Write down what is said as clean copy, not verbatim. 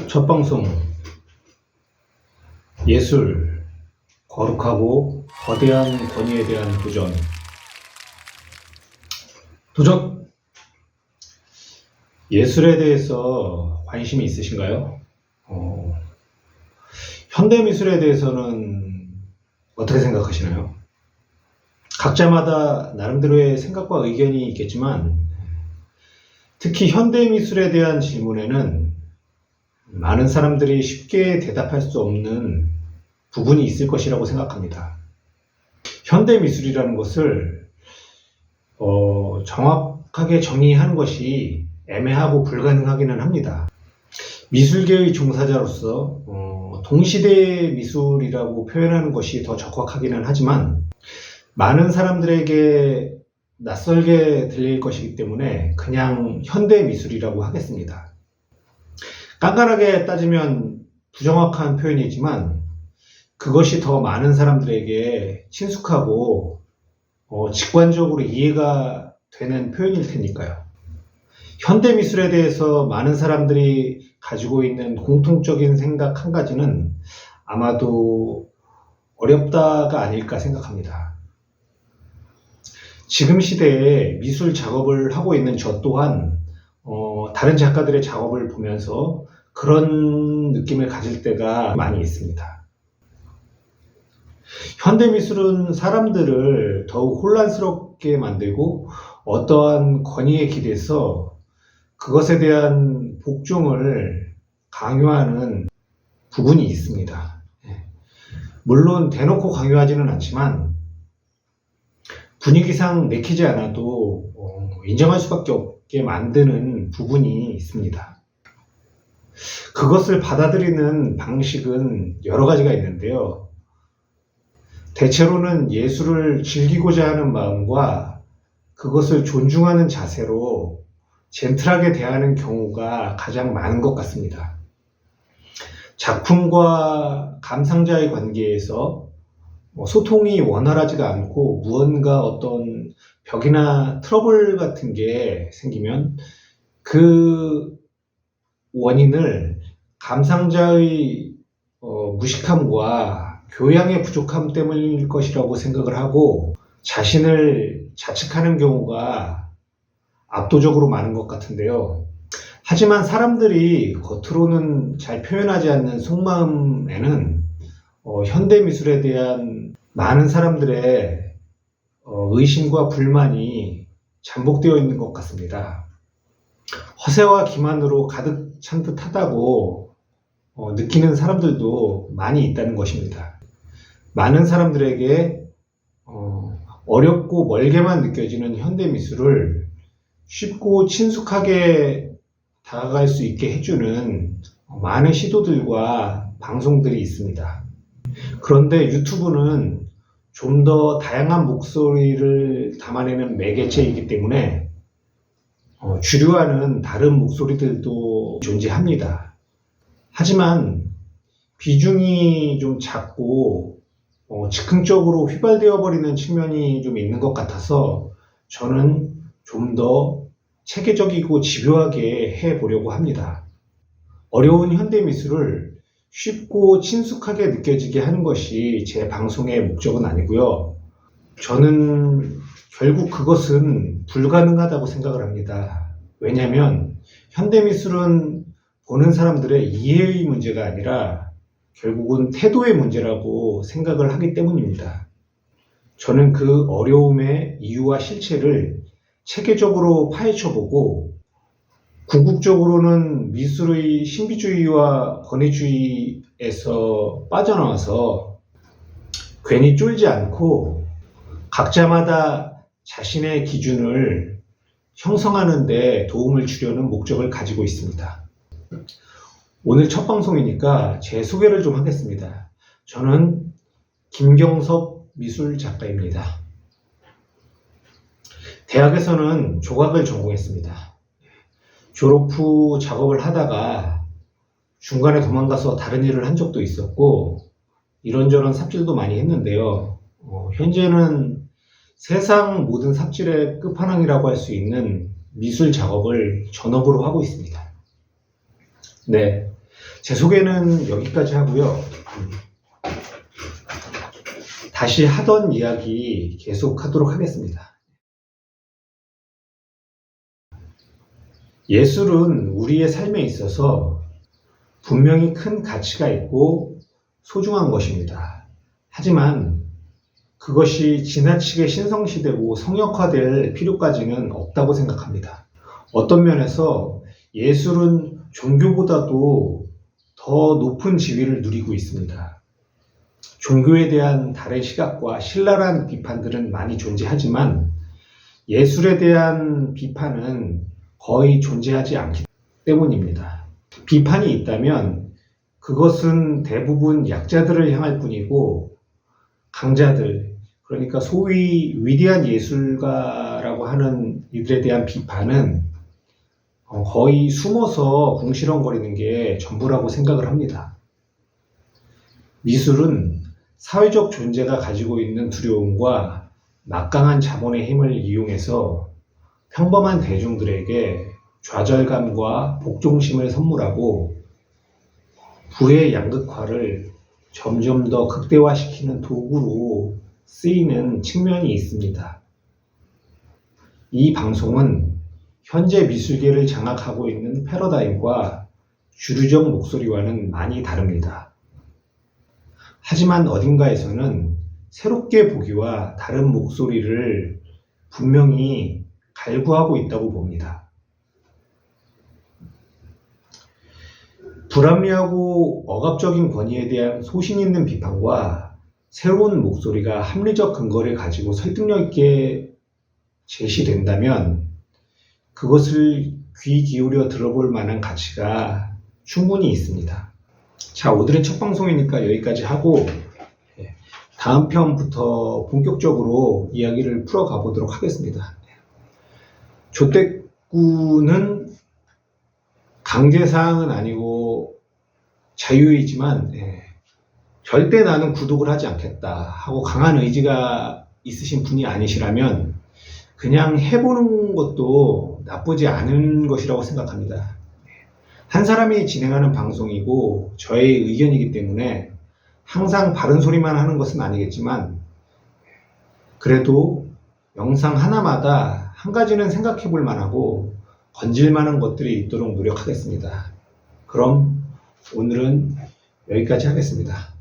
첫 방송 예술, 거룩하고 거대한 권위에 대한 도전. 예술에 대해서 관심이 있으신가요? 현대미술에 대해서는 어떻게 생각하시나요? 각자마다 나름대로의 생각과 의견이 있겠지만 특히 현대미술에 대한 질문에는 많은 사람들이 쉽게 대답할 수 없는 부분이 있을 것이라고 생각합니다. 현대미술이라는 것을 정확하게 정의하는 것이 애매하고 불가능하기는 합니다. 미술계의 종사자로서 동시대 미술이라고 표현하는 것이 더 적확하기는 하지만 많은 사람들에게 낯설게 들릴 것이기 때문에 그냥 현대미술이라고 하겠습니다. 깐깐하게 따지면 부정확한 표현이지만 그것이 더 많은 사람들에게 친숙하고 직관적으로 이해가 되는 표현일 테니까요. 현대미술에 대해서 많은 사람들이 가지고 있는 공통적인 생각 한 가지는 아마도 어렵다가 아닐까 생각합니다. 지금 시대에 미술 작업을 하고 있는 저 또한 다른 작가들의 작업을 보면서 그런 느낌을 가질 때가 많이 있습니다. 현대미술은 사람들을 더욱 혼란스럽게 만들고 어떠한 권위에 기대서 그것에 대한 복종을 강요하는 부분이 있습니다. 물론 대놓고 강요하지는 않지만 분위기상 내키지 않아도 인정할 수밖에 없게 만드는 부분이 있습니다. 그것을 받아들이는 방식은 여러 가지가 있는데요. 대체로는 예술을 즐기고자 하는 마음과 그것을 존중하는 자세로 젠틀하게 대하는 경우가 가장 많은 것 같습니다. 작품과 감상자의 관계에서 소통이 원활하지가 않고 무언가 어떤 벽이나 트러블 같은 게 생기면 그 원인을 감상자의 무식함과 교양의 부족함 때문일 것이라고 생각을 하고 자신을 자책하는 경우가 압도적으로 많은 것 같은데요. 하지만 사람들이 겉으로는 잘 표현하지 않는 속마음에는 현대미술에 대한 많은 사람들의 의심과 불만이 잠복되어 있는 것 같습니다. 허세와 기만으로 가득 찬 듯하다고 느끼는 사람들도 많이 있다는 것입니다. 많은 사람들에게 어렵고 멀게만 느껴지는 현대미술을 쉽고 친숙하게 다가갈 수 있게 해주는 많은 시도들과 방송들이 있습니다. 그런데 유튜브는 좀 더 다양한 목소리를 담아내는 매개체이기 때문에 주류와는 다른 목소리들도 존재합니다. 하지만 비중이 좀 작고 즉흥적으로 휘발되어 버리는 측면이 좀 있는 것 같아서 저는 좀 더 체계적이고 집요하게 해보려고 합니다. 어려운 현대미술을 쉽고 친숙하게 느껴지게 하는 것이 제 방송의 목적은 아니고요. 저는 결국 그것은 불가능하다고 생각을 합니다. 왜냐하면 현대미술은 보는 사람들의 이해의 문제가 아니라 결국은 태도의 문제라고 생각을 하기 때문입니다. 저는 그 어려움의 이유와 실체를 체계적으로 파헤쳐보고 궁극적으로는 미술의 신비주의와 권위주의에서 빠져나와서 괜히 쫄지 않고 각자마다 자신의 기준을 형성하는 데 도움을 주려는 목적을 가지고 있습니다. 오늘 첫 방송이니까 제 소개를 좀 하겠습니다. 저는 김경섭 미술 작가입니다. 대학에서는 조각을 전공했습니다. 졸업 후 작업을 하다가 중간에 도망가서 다른 일을 한 적도 있었고 이런저런 삽질도 많이 했는데요. 현재는 세상 모든 삽질의 끝판왕이라고 할 수 있는 미술 작업을 전업으로 하고 있습니다. 네, 제 소개는 여기까지 하고요. 다시 하던 이야기 계속 하도록 하겠습니다. 예술은 우리의 삶에 있어서 분명히 큰 가치가 있고 소중한 것입니다. 하지만 그것이 지나치게 신성시되고 성역화될 필요까지는 없다고 생각합니다. 어떤 면에서 예술은 종교보다도 더 높은 지위를 누리고 있습니다. 종교에 대한 다른 시각과 신랄한 비판들은 많이 존재하지만 예술에 대한 비판은 거의 존재하지 않기 때문입니다. 비판이 있다면 그것은 대부분 약자들을 향할 뿐이고 강자들, 그러니까 소위 위대한 예술가라고 하는 이들에 대한 비판은 거의 숨어서 궁시렁거리는 게 전부라고 생각을 합니다. 미술은 사회적 존재가 가지고 있는 두려움과 막강한 자본의 힘을 이용해서 평범한 대중들에게 좌절감과 복종심을 선물하고 부의 양극화를 점점 더 극대화시키는 도구로 쓰이는 측면이 있습니다. 이 방송은 현재 미술계를 장악하고 있는 패러다임과 주류적 목소리와는 많이 다릅니다. 하지만 어딘가에서는 새롭게 보기와 다른 목소리를 분명히 갈구하고 있다고 봅니다. 불합리하고 억압적인 권위에 대한 소신 있는 비판과 새로운 목소리가 합리적 근거를 가지고 설득력 있게 제시된다면 그것을 귀 기울여 들어볼 만한 가치가 충분히 있습니다. 자, 오늘은 첫 방송이니까 여기까지 하고 다음 편부터 본격적으로 이야기를 풀어가 보도록 하겠습니다. 조태구는 강제사항은 아니고 자유이지만 절대 나는 구독을 하지 않겠다 하고 강한 의지가 있으신 분이 아니시라면 그냥 해보는 것도 나쁘지 않은 것이라고 생각합니다. 한 사람이 진행하는 방송이고 저의 의견이기 때문에 항상 바른 소리만 하는 것은 아니겠지만 그래도 영상 하나마다 한 가지는 생각해 볼 만하고 건질 만한 것들이 있도록 노력하겠습니다. 그럼 오늘은 여기까지 하겠습니다.